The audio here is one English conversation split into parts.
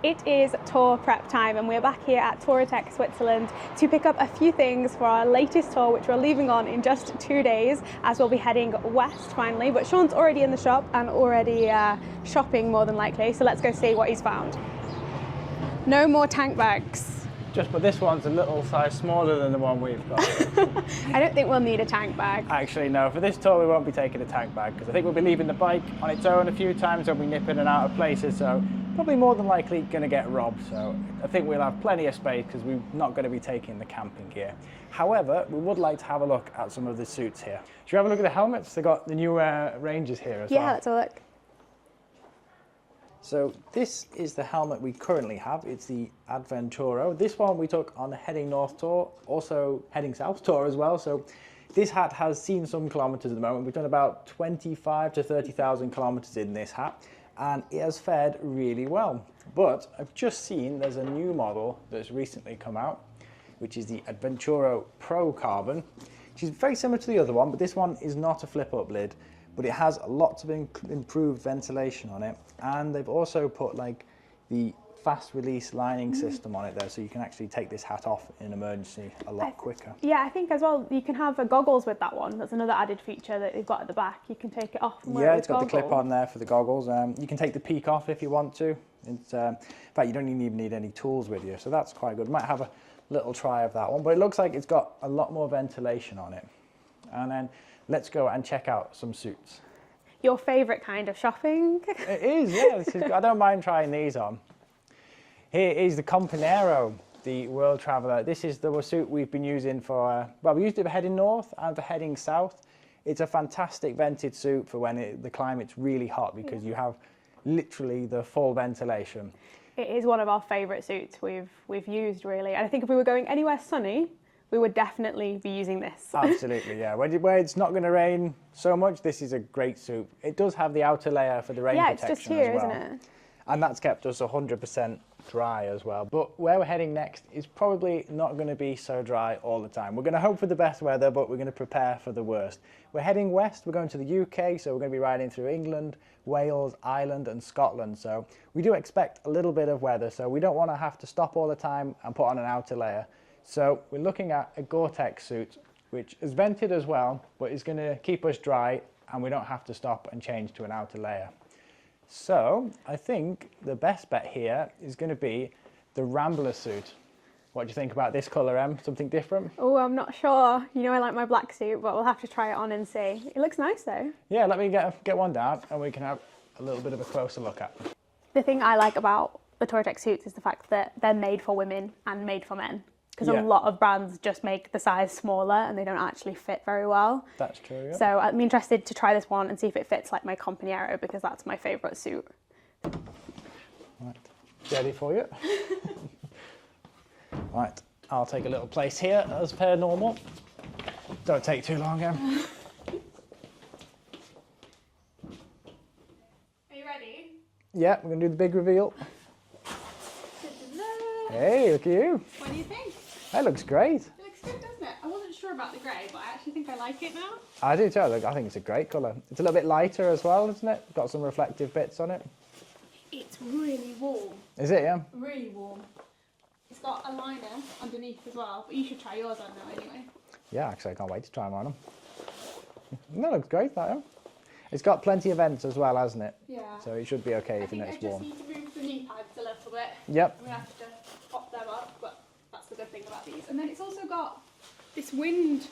It is tour prep time and we're back here at Touratech Switzerland to pick up a few things for our latest tour, which we're leaving on in just 2 days as we'll be heading west finally. But Sean's already in the shop and already shopping more than likely, so let's go see what he's found. No more tank bags. But this one's a little size smaller than the one we've got. I don't think we'll need a tank bag. Actually, no, for this tour we won't be taking a tank bag because I think we'll be leaving the bike on its own a few times. We'll be nipping in and out of places, so probably more than likely going to get robbed. So I think we'll have plenty of space because we're not going to be taking the camping gear. However, we would like to have a look at some of the suits here. Should we have a look at the helmets? They've got the new ranges here as well. Yeah, let's have a look. So this is the helmet we currently have. It's the Adventuro. This one we took on the heading north tour, also heading south tour as well. So this hat has seen some kilometers at the moment. We've done about 25 to 30,000 kilometers in this hat, and it has fared really well. But I've just seen there's a new model that's recently come out, which is the Adventuro Pro Carbon, which is very similar to the other one, but this one is not a flip-up lid. But it has lots of improved ventilation on it, and they've also put like the fast release lining system on it there, so you can actually take this hat off in emergency a lot quicker. Yeah, I think as well you can have goggles with that one. That's another added feature that they've got at the back. You can take it off and wear it with it's got the clip on there for the goggles. You can take the peak off if you want to. It's, in fact, you don't even need any tools with you, so that's quite good. Might have a little try of that one, but it looks like it's got a lot more ventilation on it. And then let's go and check out some suits. Your favourite kind of shopping? It is, yeah. I don't mind trying these on. Here is the Panniers, the World Traveller. This is the suit we've been using for, well, we used it for heading north and for heading south. It's a fantastic vented suit for when the climate's really hot because you have literally the full ventilation. It is one of our favourite suits we've used, really. And I think if we were going anywhere sunny, we would definitely be using this. Absolutely, yeah. Where it's not going to rain so much, this is a great suit. It does have the outer layer for the rain protection it's just here, as well. isn't it? And that's kept us 100% dry as well. But where we're heading next is probably not going to be so dry all the time. We're going to hope for the best weather, but we're going to prepare for the worst. We're heading west, we're going to the UK, so we're going to be riding through England, Wales, Ireland and Scotland. So we do expect a little bit of weather, so we don't want to have to stop all the time and put on an outer layer. So we're looking at a Gore-Tex suit, which is vented as well, but is going to keep us dry and we don't have to stop and change to an outer layer. So I think the best bet here is going to be the Rambler suit. What do you think about this colour, Em? Something different? Oh, I'm not sure. You know I like my black suit, but we'll have to try it on and see. It looks nice though. Yeah, let me get one down and we can have a little bit of a closer look at them. The thing I like about the Touratech suits is the fact that they're made for women and made for men. Because a lot of brands just make the size smaller and they don't actually fit very well. That's true, yeah. So I'm interested to try this one and see if it fits like my Panniers, because that's my favourite suit. Right, ready for you? Right, I'll take a little place here as per normal. Don't take too long, Em. Are you ready? Yeah, we're going to do the big reveal. Hey, look at you. What do you think? That looks great. It looks good, doesn't it? I wasn't sure about the grey, but I actually think I like it now. I do too. I think it's a great colour. It's a little bit lighter as well, isn't it? Got some reflective bits on it. It's really warm. Is it, yeah? Really warm. It's got a liner underneath as well, but you should try yours on now anyway. Yeah, actually, I can't wait to try mine on. That looks great, that, yeah. It's got plenty of vents as well, hasn't it? Yeah. So it should be okay if it's warm. I just need to move the knee pads a little bit. Yep. I'm going to have to pop them up, but that's the good thing about these. And then it's also got this wind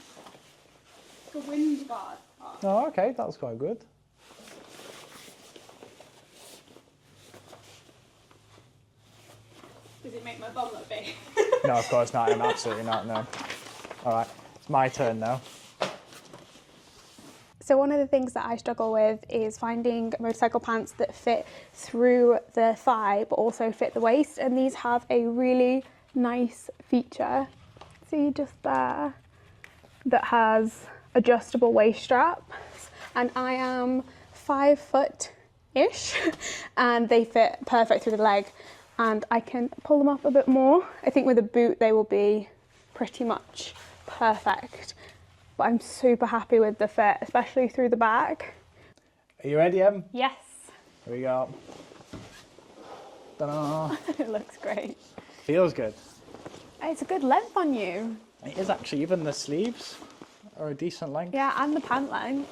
guard part. Oh, okay, that's quite good. Does it make my bum look big? No, of course not, absolutely not, no. All right, it's my turn now. So one of the things that I struggle with is finding motorcycle pants that fit through the thigh but also fit the waist, and these have a really nice feature, see just there, that has adjustable waist straps, and I am 5 foot-ish and they fit perfect through the leg, and I can pull them up a bit more. I think with a boot they will be pretty much perfect. But I'm super happy with the fit, especially through the back. Are you ready, Em? Yes. Here we go. Ta-da. It looks great. Feels good. It's a good length on you. It is actually, even the sleeves are a decent length. Yeah, and the pant length.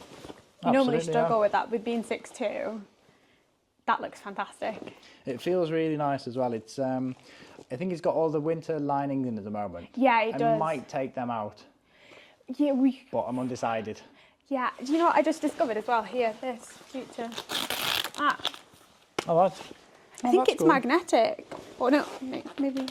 You normally Absolutely, struggle yeah. with that with being 6'2". That looks fantastic. It feels really nice as well. It's, I think it's got all the winter linings in at the moment. Yeah, it I does. might take them out, Yeah, but I'm undecided. Yeah, do you know what I just discovered as well? Here, this feature. Ah, Oh, that's. I think it's magnetic. Or no, maybe.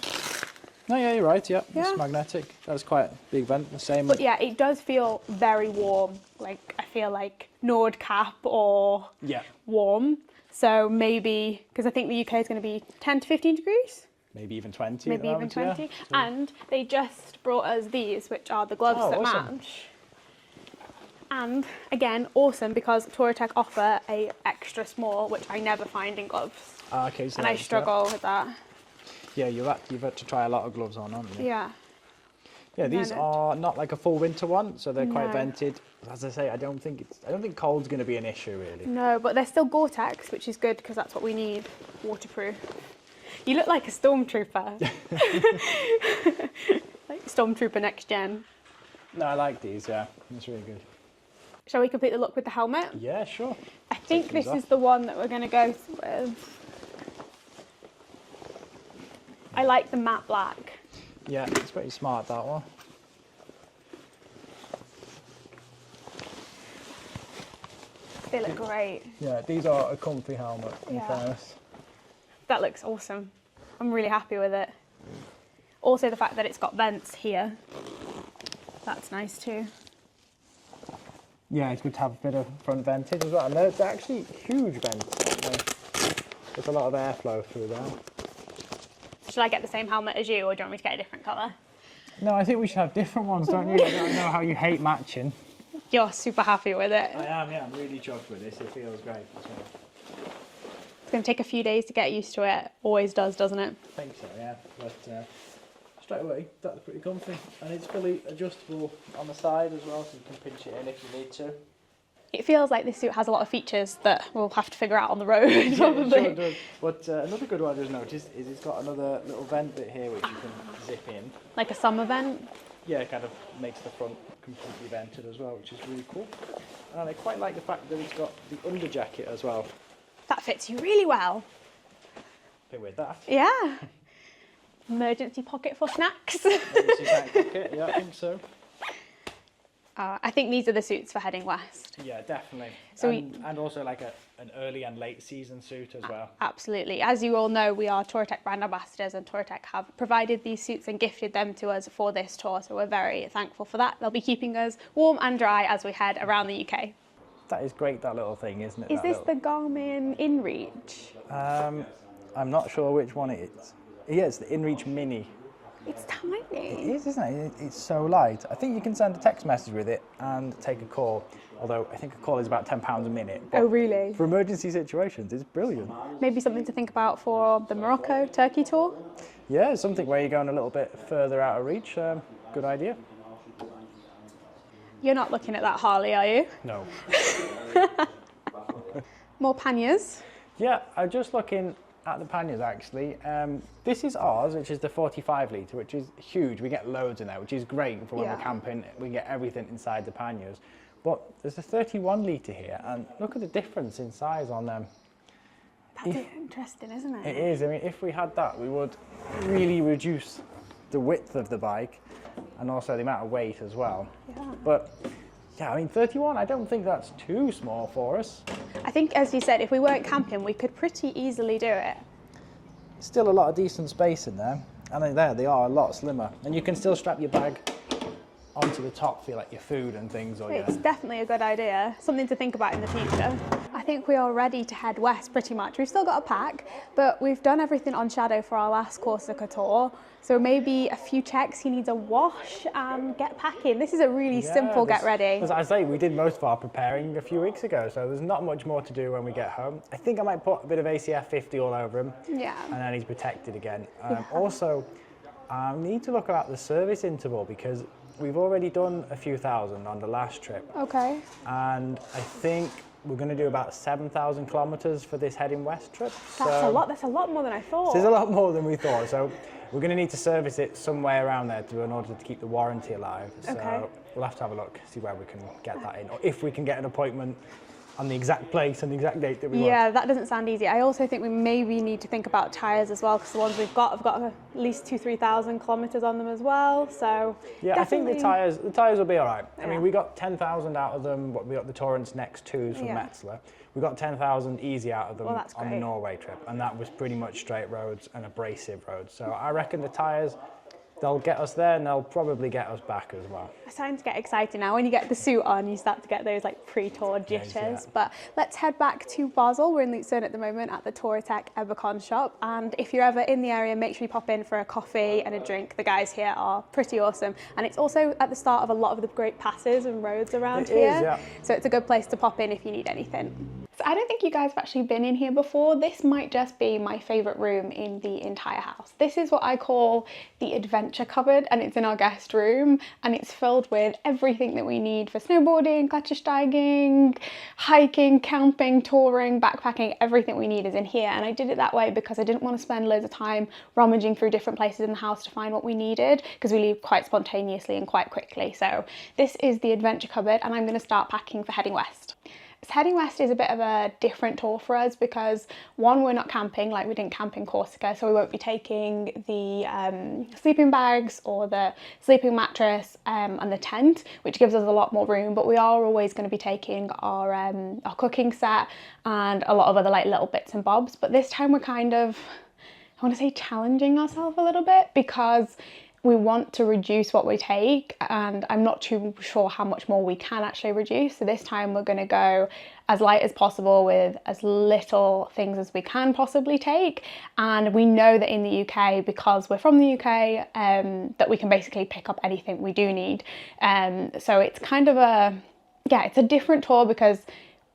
No, yeah, you're right. Yeah, Yeah. it's magnetic. That's quite a big vent. The same. But yeah, it does feel very warm. Like, I feel like Nord cap or Yeah. warm. So maybe, because I think the UK is going to be 10 to 15 degrees. Maybe even 20. Maybe even 20. Yeah. And they just brought us these, which are the gloves Oh, that awesome. match. And again, awesome because Touratech offer a extra small, which I never find in gloves. Ah, okay. So And I that's- struggle with that. Yeah, you've had to try a lot of gloves on, haven't you? Yeah. Yeah, And these then are not like a full winter one, so they're quite No. vented. As I say, I don't think cold's going to be an issue really. No, but they're still Gore-Tex, which is good because that's what we need. Waterproof. You look like a stormtrooper. Like Stormtrooper Next Gen. No, I like these. Yeah, that's really good. Shall we complete the look with the helmet? Yeah, sure. I think these this off. is the one that we're going to go with. I like the matte black. Yeah, it's pretty smart, that one. They look great. Yeah, these are a comfy helmet, in Yeah. fairness. That looks awesome. I'm really happy with it. Also the fact that it's got vents here. That's nice too. Yeah, it's good to have a bit of front vented as well. And they're actually huge vents, aren't they? There's a lot of airflow through there. Should I get the same helmet as you or do you want me to get a different colour? No, I think we should have different ones, don't you? I know how you hate matching. You're super happy with it. I am, yeah. I'm really chuffed with this. It feels great as well. It's going to take a few days to get used to it. Always does, doesn't it? I think so, yeah. But straight away, that's pretty comfy. And it's fully adjustable on the side as well, so you can pinch it in if you need to. It feels like this suit has a lot of features that we'll have to figure out on the road, Yeah, probably. it does. But another good one I just noticed is it's got another little vent bit here which you can zip in. Like a summer vent. Yeah, it kind of makes the front completely vented as well, which is really cool. And I quite like the fact that it's got the under jacket as well. That fits you really well. Bit with that. Yeah. Emergency pocket for snacks. Emergency snack pocket, yeah, I think so. I think these are the suits for heading west. Yeah, definitely. So and also like an early and late season suit as well. Absolutely. As you all know, we are Touratech brand ambassadors and Touratech have provided these suits and gifted them to us for this tour. So we're very thankful for that. They'll be keeping us warm and dry as we head around the UK. That is great, that little thing, isn't it? Is this the Garmin InReach? I'm not sure which one it is. Yeah, it's the InReach Mini. It's tiny. It is, isn't it? It's so light. I think you can send a text message with it and take a call, although I think a call is about £10 a minute. But Oh, really? for emergency situations, it's brilliant. Maybe something to think about for the Morocco Turkey tour. Yeah, something where you're going a little bit further out of reach. Good idea. You're not looking at that Harley, are you? No. More panniers. Yeah, I'm just looking at the panniers actually. This is ours, which is the 45 litre, which is huge. We get loads in there, which is great for when we're camping. We get everything inside the panniers. But there's a 31 litre here, and look at the difference in size on them. That's interesting, isn't it? It is. I mean, if we had that, we would really reduce the width of the bike and also the amount of weight as well. Yeah. But yeah, I mean, 31, I don't think that's too small for us. I think, as you said, if we weren't camping, we could pretty easily do it. Still a lot of decent space in there, and then there they are a lot slimmer, and you can still strap your bag onto the top for like your food and things, or It's definitely a good idea, something to think about in the future. I think we are ready to head west pretty much. We've still got a pack, but we've done everything on Shadow for our last Corsica tour, so maybe a few checks. He needs a wash and get packing. This is a really simple get ready. As I say, we did most of our preparing a few weeks ago, so there's not much more to do when we get home. I think I might put a bit of ACF 50 all over him, Yeah. and then he's protected again. Also, I need to look at the service interval because we've already done a few thousand on the last trip. Okay. And I think we're going to do about 7,000 kilometers for this heading west trip. That's a lot. That's a lot more than I thought. There's a lot more than we thought. So we're going to need to service it somewhere around there in order to keep the warranty alive. Okay. So we'll have to have a look, see where we can get that in, or if we can get an appointment on the exact place and the exact date that we want. Yeah, that doesn't sound easy. I also think we maybe need to think about tyres as well, because the ones we've got have got at least 2,000-3,000 kilometres on them as well. So yeah, definitely... I think the tyres will be all right. Yeah. I mean, we got 10,000 out of them. We got the Torrance Next 2s from Metzler. We got 10,000 easy out of them on the Norway trip, and that was pretty much straight roads and abrasive roads. So I reckon the tyres, they'll get us there and they'll probably get us back as well. It's time to get excited now. When you get the suit on, you start to get those like pre-tour jitters. Yeah. But let's head back to Basel. We're in Luzern at the moment at the Touratech Shop. And if you're ever in the area, make sure you pop in for a coffee and a drink. The guys here are pretty awesome. And it's also at the start of a lot of the great passes and roads around here. So it's a good place to pop in if you need anything. So I don't think you guys have actually been in here before. This might just be my favourite room in the entire house. This is what I call the adventure cupboard, and it's in our guest room, and it's filled with everything that we need for snowboarding, klettersteiging, hiking, camping, touring, backpacking. Everything we need is in here, and I did it that way because I didn't want to spend loads of time rummaging through different places in the house to find what we needed, because we leave quite spontaneously and quite quickly. So this is the adventure cupboard, and I'm going to start packing for heading west. So heading west is a bit of a different tour for us because, one, we're not camping, like we didn't camp in Corsica, so we won't be taking the sleeping bags or the sleeping mattress and the tent, which gives us a lot more room, but we are always going to be taking our cooking set and a lot of other like little bits and bobs. But this time we're kind of, I want to say, challenging ourselves a little bit because we want to reduce what we take, and I'm not too sure how much more we can actually reduce. So this time we're going to go as light as possible with as little things as we can possibly take. And we know that in the UK, because we're from the UK, that we can basically pick up anything we do need. So it's kind of it's a different tour because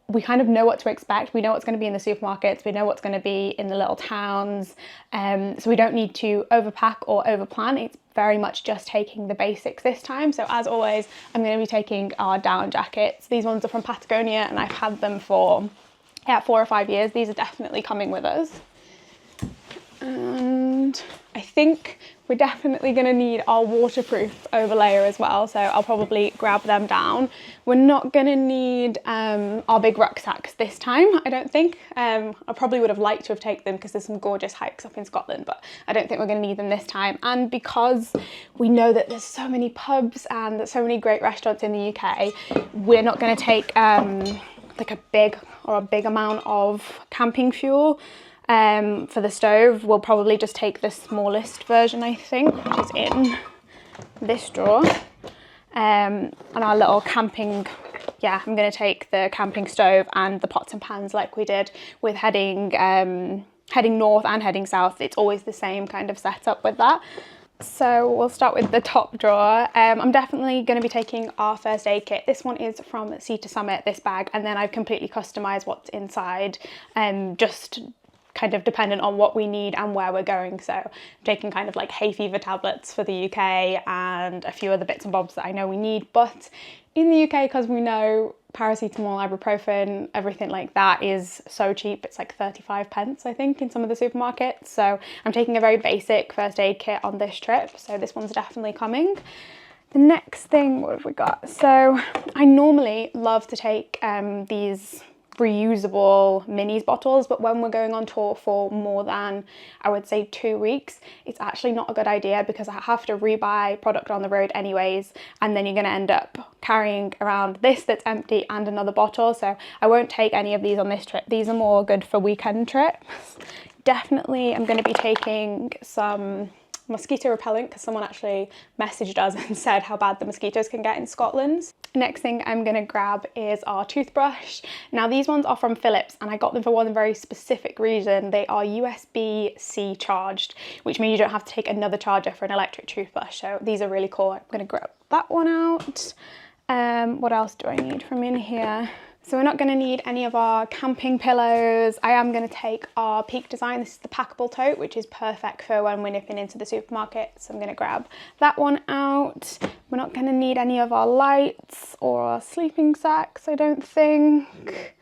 we kind of know what to expect. We know what's going to be in the supermarkets. We know what's going to be in the little towns. So we don't need to overpack or overplan. It's very much just taking the basics this time. So as always, I'm going to be taking our down jackets. These ones are from Patagonia, and I've had them for 4 or 5 years. These are definitely coming with us. And I think we're definitely going to need our waterproof overlayer as well, so I'll probably grab them down. We're not going to need our big rucksacks this time, I don't think. I probably would have liked to have taken them because there's some gorgeous hikes up in Scotland, but I don't think we're going to need them this time. And because we know that there's so many pubs and so many great restaurants in the UK, we're not going to take like a big amount of camping fuel. For the stove, we'll probably just take the smallest version, I think, which is in this drawer. And our little camping, I'm going to take the camping stove and the pots and pans like we did with heading north and heading south. It's always the same kind of setup with that. So we'll start with the top drawer. I'm definitely going to be taking our first aid kit. This one is from Sea to Summit, this bag, and then I've completely customized what's inside, just kind of dependent on what we need and where we're going. So I'm taking kind of like hay fever tablets for the UK and a few other bits and bobs that I know we need. But in the UK, because we know paracetamol, ibuprofen, everything like that is so cheap, it's like 35 pence, I think, in some of the supermarkets. So I'm taking a very basic first aid kit on this trip. So this one's definitely coming. The next thing, what have we got? So I normally love to take these reusable minis bottles, but when we're going on tour for more than, I would say, 2 weeks, it's actually not a good idea because I have to rebuy product on the road anyways, and then you're going to end up carrying around this that's empty and another bottle. So I won't take any of these on this trip. These are more good for weekend trips. Definitely I'm going to be taking some mosquito repellent because someone actually messaged us and said how bad the mosquitoes can get in Scotland. Next thing I'm going to grab is our toothbrush. Now these ones are from Philips, and I got them for one very specific reason. They are USB-C charged, which means you don't have to take another charger for an electric toothbrush. So these are really cool. I'm going to grab that one out. What else do I need from in here? So we're not going to need any of our camping pillows. I am going to take our Peak Design. This is the packable tote, which is perfect for when we're nipping into the supermarket. So I'm going to grab that one out. We're not going to need any of our lights or our sleeping sacks, I don't think.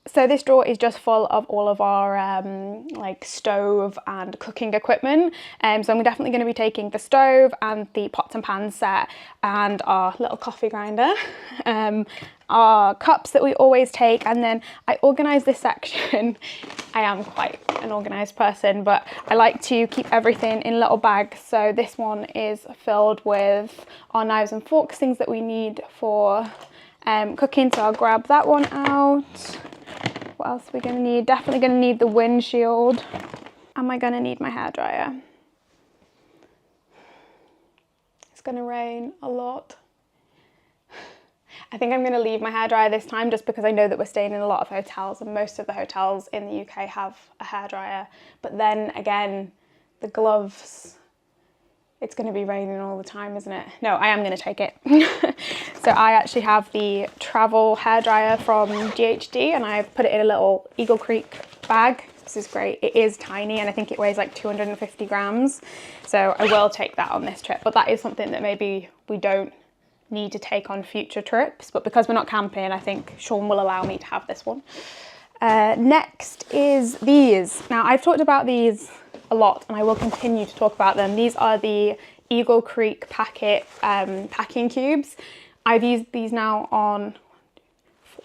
So this drawer is just full of all of our like stove and cooking equipment. So I'm definitely going to be taking the stove and the pots and pans set and our little coffee grinder. Our cups that we always take, and then I organise this section. I am quite an organised person, but I like to keep everything in little bags. So this one is filled with our knives and forks, things that we need for cooking. So I'll grab that one out. What else are we going to need? Definitely going to need the windshield. Am I going to need my hairdryer? It's going to rain a lot. I think I'm going to leave my hairdryer this time just because I know that we're staying in a lot of hotels and most of the hotels in the UK have a hairdryer. But then again, the gloves, it's going to be raining all the time, isn't it? No, I am going to take it. So I actually have the travel hairdryer from GHD and I've put it in a little Eagle Creek bag. This is great. It is tiny and I think it weighs like 250 grams. So I will take that on this trip, but that is something that maybe we don't need to take on future trips, but because we're not camping, I think Sean will allow me to have this one. Next is these. Now I've talked about these a lot and I will continue to talk about them. These are the Eagle Creek packet packing cubes. I've used these now on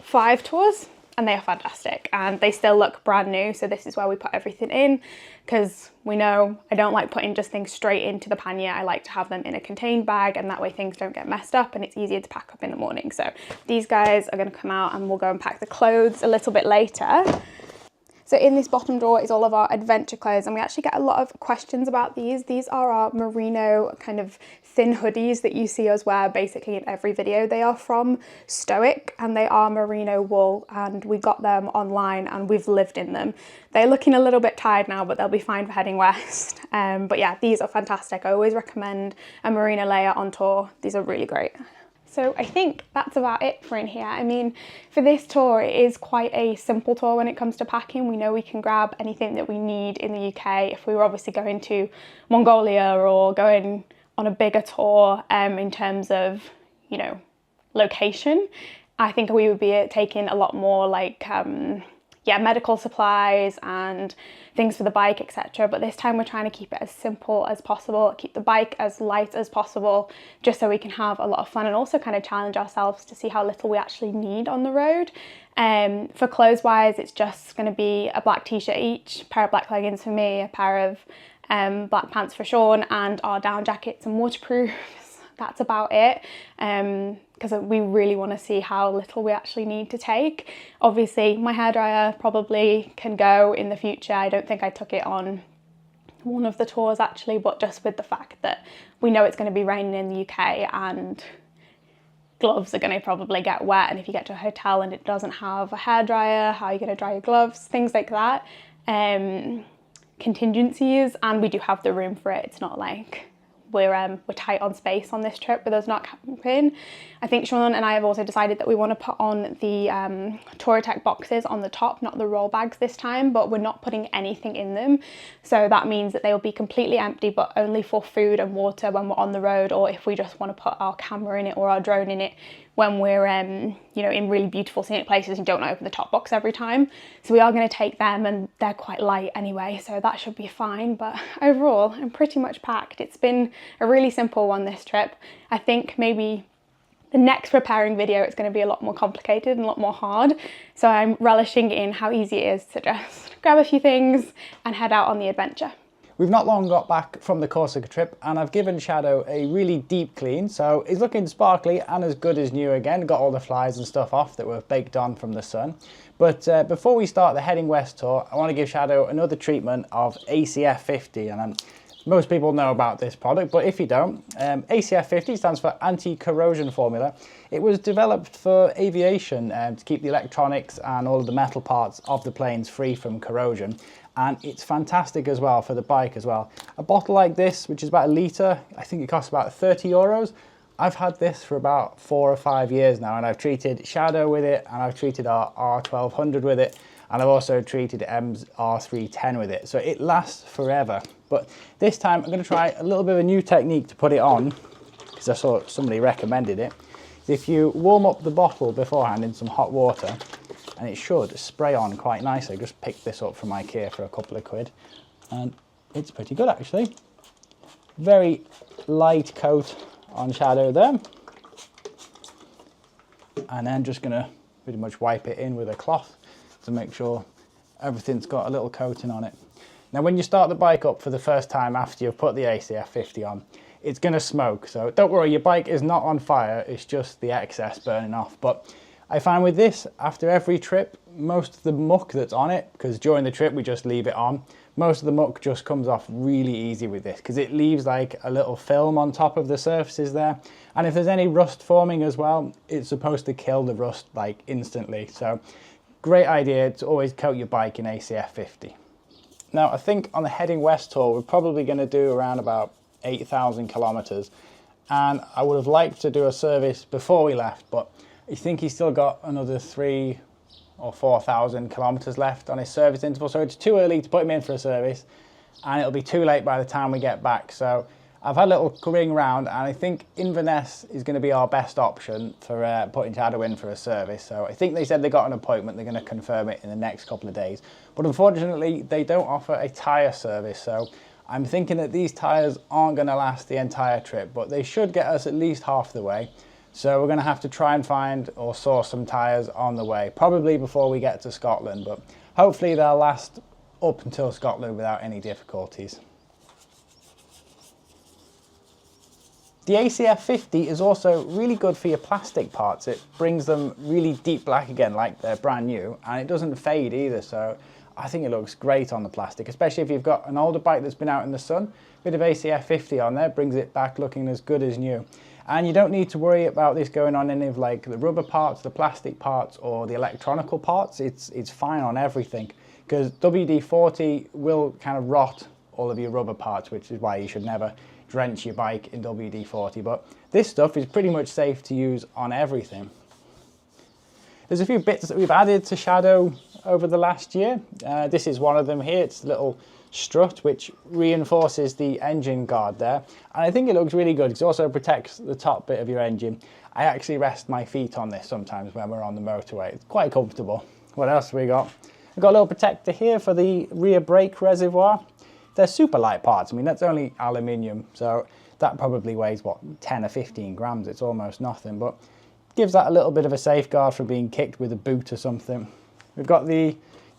5 tours and they are fantastic and they still look brand new. So this is where we put everything in because we know I don't like putting just things straight into the pannier. I like to have them in a contained bag and that way things don't get messed up and it's easier to pack up in the morning. So these guys are going to come out and we'll go and pack the clothes a little bit later. So in this bottom drawer is all of our adventure clothes and we actually get a lot of questions about these. These are our merino kind of thin hoodies that you see us wear basically in every video. They are from Stoic and they are merino wool and we got them online and we've lived in them. They're looking a little bit tired now, but they'll be fine for heading west. But yeah, these are fantastic. I always recommend a merino layer on tour. These are really great. So I think that's about it for in here. I mean, for this tour, it is quite a simple tour when it comes to packing. We know we can grab anything that we need in the UK. If we were obviously going to Mongolia or going on a bigger tour in terms of, you know, location, I think we would be taking a lot more like, yeah, medical supplies and things for the bike, etc. But this time we're trying to keep it as simple as possible, keep the bike as light as possible, just so we can have a lot of fun and also kind of challenge ourselves to see how little we actually need on the road. For clothes wise, it's just going to be a black t-shirt each, a pair of black leggings for me, a pair of black pants for Sean, and our down jackets and waterproofs. That's about it. Because we really want to see how little we actually need to take. Obviously, my hairdryer probably can go in the future. I don't think I took it on one of the tours actually, but just with the fact that we know it's going to be raining in the UK and gloves are going to probably get wet, and if you get to a hotel and it doesn't have a hairdryer, how are you going to dry your gloves, things like that. Contingencies, and we do have the room for it. It's not like we're tight on space on this trip with us not camping. I think Sean and I have also decided that we want to put on the Touratech boxes on the top, not the roll bags this time, but we're not putting anything in them. So that means that they will be completely empty, but only for food and water when we're on the road, or if we just want to put our camera in it or our drone in it when we're you know, in really beautiful scenic places and don't open the top box every time. So we are going to take them, and they're quite light anyway, so that should be fine. But overall, I'm pretty much packed. It's been a really simple one this trip. I think maybe the next preparing video, it's going to be a lot more complicated and a lot more hard. So I'm relishing in how easy it is to just grab a few things and head out on the adventure. We've not long got back from the Corsica trip and I've given Shadow a really deep clean, so he's looking sparkly and as good as new again. Got all the flies and stuff off that were baked on from the sun. But before we start the Heading West tour, I want to give Shadow another treatment of ACF 50, and most people know about this product, but if you don't, ACF 50 stands for anti-corrosion formula. It was developed for aviation to keep the electronics and all of the metal parts of the planes free from corrosion. And it's fantastic as well for the bike as well. A bottle like this, which is about a litre, I think it costs about 30 euros. I've had this for about 4 or 5 years now, and I've treated Shadow with it, and I've treated our R1200 with it, and I've also treated M's R310 with it. So it lasts forever. But this time I'm going to try a little bit of a new technique to put it on, because I saw somebody recommended it. If you warm up the bottle beforehand in some hot water, and it should spray on quite nicely. Just picked this up from IKEA for a couple of quid, and it's pretty good actually. Very light coat on Shadow there, and then just going to pretty much wipe it in with a cloth to make sure everything's got a little coating on it. Now when you start the bike up for the first time after you've put the ACF 50 on, it's going to smoke, so don't worry, your bike is not on fire, it's just the excess burning off. But I find with this, after every trip, most of the muck that's on it, because during the trip we just leave it on, most of the muck just comes off really easy with this, because it leaves like a little film on top of the surfaces there. And if there's any rust forming as well, it's supposed to kill the rust like instantly. So great idea to always coat your bike in ACF 50. Now I think on the heading west tour, we're probably going to do around about 8,000 kilometers, and I would have liked to do a service before we left, but I think he's still got another 3,000 or 4,000 kilometers left on his service interval, so it's too early to put him in for a service, and it'll be too late by the time we get back. So I've had a little ring round, and I think Inverness is going to be our best option for putting Shadow in for a service. So I think they said they got an appointment, they're going to confirm it in the next couple of days, but unfortunately they don't offer a tyre service. So I'm thinking that these tyres aren't going to last the entire trip, but they should get us at least half the way. So we're going to have to try and find or source some tyres on the way, probably before we get to Scotland, but hopefully they'll last up until Scotland without any difficulties. The ACF 50 is also really good for your plastic parts. It brings them really deep black again, like they're brand new, and it doesn't fade either. So I think it looks great on the plastic, especially if you've got an older bike that's been out in the sun. A bit of ACF 50 on there brings it back looking as good as new. And you don't need to worry about this going on any of like the rubber parts, the plastic parts, or the electronical parts. It's fine on everything, because WD-40 will kind of rot all of your rubber parts, which is why you should never drench your bike in WD-40. But this stuff is pretty much safe to use on everything. There's a few bits that we've added to Shadow over the last year. This is one of them here. It's a little strut which reinforces the engine guard there, and I think it looks really good because it also protects the top bit of your engine. I actually rest my feet on this sometimes when we're on the motorway. It's quite comfortable. What else have we got? We've got a little protector here for the rear brake reservoir. They're super light parts. I mean, that's only aluminium, so that probably weighs what, 10 or 15 grams. It's almost nothing, but gives that a little bit of a safeguard from being kicked with a boot or something. We've got the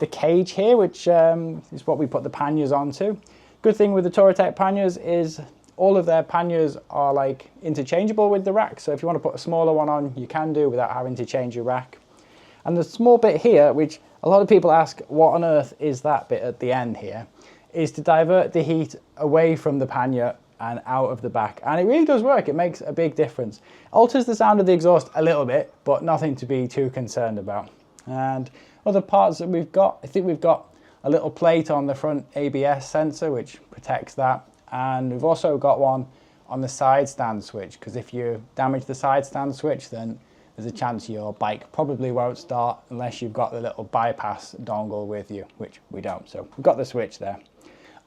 cage here, which is what we put the panniers onto. Good thing with the Touratech panniers is all of their panniers are like interchangeable with the rack, so if you want to put a smaller one on, you can do without having to change your rack. And the small bit here, which a lot of people ask what on earth is that bit at the end here, is to divert the heat away from the pannier and out of the back, and it really does work. It makes a big difference. Alters the sound of the exhaust a little bit, but nothing to be too concerned about. And other parts that we've got, I think we've got a little plate on the front ABS sensor which protects that, and we've also got one on the side stand switch, because if you damage the side stand switch, then there's a chance your bike probably won't start unless you've got the little bypass dongle with you, which we don't. So we've got the switch there.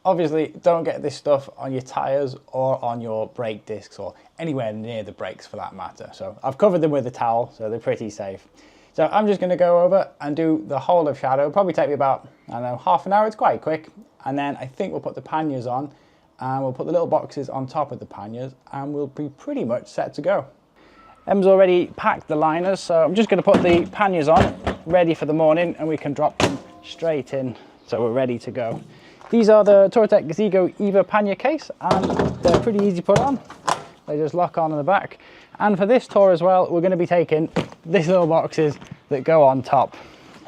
Obviously, don't get this stuff on your tyres or on your brake discs or anywhere near the brakes for that matter. So I've covered them with a towel, so they're pretty safe. So I'm just going to go over and do the whole of Shadow. It'll probably take me about, I don't know, half an hour. It's quite quick. And then I think we'll put the panniers on, and we'll put the little boxes on top of the panniers, and we'll be pretty much set to go. Em's already packed the liners, so I'm just going to put the panniers on, ready for the morning, and we can drop them straight in, so we're ready to go. These are the Touratech Gazebo Eva pannier case, and they're pretty easy to put on. They just lock on in the back. And for this tour as well, we're going to be taking these little boxes that go on top.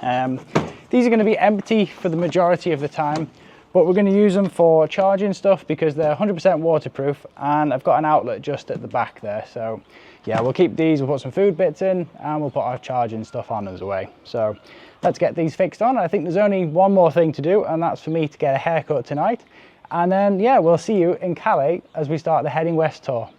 These are going to be empty for the majority of the time, but we're going to use them for charging stuff because they're 100% waterproof, and I've got an outlet just at the back there. So yeah, we'll keep these, we'll put some food bits in, and we'll put our charging stuff on as well. So let's get these fixed on. I think there's only one more thing to do, and that's for me to get a haircut tonight. And then yeah, we'll see you in Calais as we start the heading west tour.